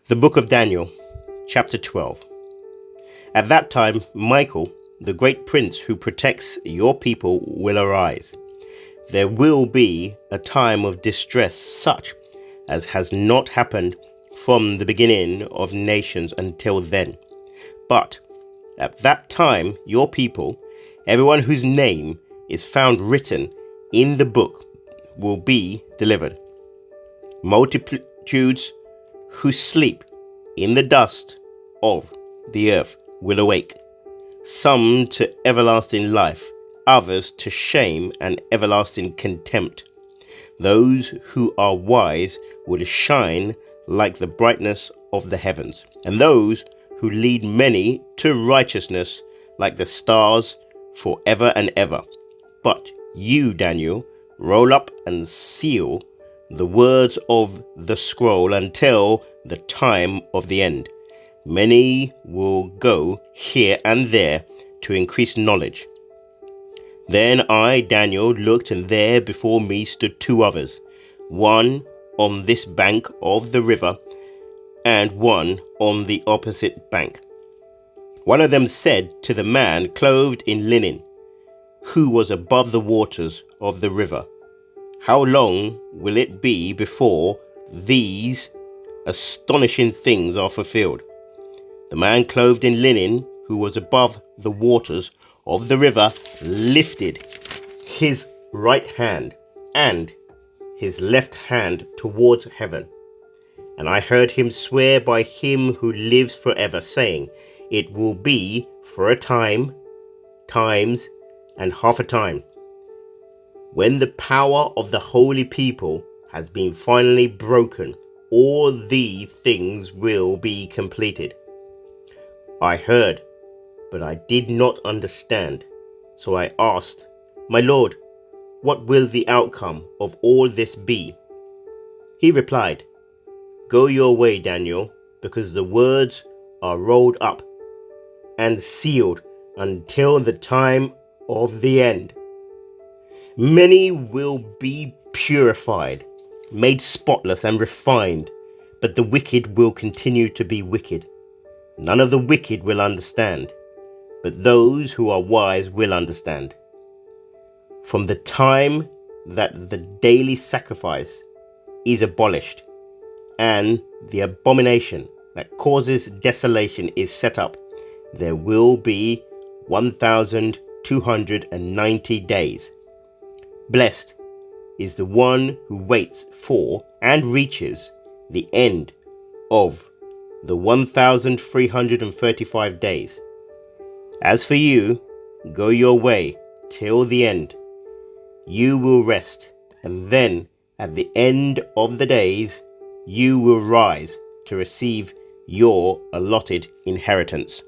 The Book of Daniel, chapter 12. At that time, Michael, the great prince who protects your people, will arise. There will be a time of distress such as has not happened from the beginning of nations until then. But at that time, your people, everyone whose name is found written in the book, will be delivered. Multitudes who sleep in the dust of the earth will awake, some to everlasting life, others to shame and everlasting contempt. Those who are wise will shine like the brightness of the heavens, and those who lead many to righteousness like the stars forever and ever. But you, Daniel, roll up and seal the words of the scroll until the time of the end. Many will go here and there to increase knowledge. Then I, Daniel, looked, and there before me stood two others, one on this bank of the river and one on the opposite bank. One of them said to the man clothed in linen, who was above the waters of the river, "How long will it be before these astonishing things are fulfilled?" The man clothed in linen, who was above the waters of the river, lifted his right hand and his left hand towards heaven. And I heard him swear by him who lives forever, saying, "It will be for a time, times, and half a time, when the power of the holy people has been finally broken, all these things will be completed." I heard, but I did not understand. So I asked, "My Lord, what will the outcome of all this be?" He replied, "Go your way, Daniel, because the words are rolled up and sealed until the time of the end. Many will be purified, made spotless and refined, but the wicked will continue to be wicked. None of the wicked will understand, but those who are wise will understand. From the time that the daily sacrifice is abolished and the abomination that causes desolation is set up, there will be 1,290 days. Blessed is the one who waits for and reaches the end of the 1,335 days. As for you, go your way till the end. You will rest, and then at the end of the days, you will rise to receive your allotted inheritance.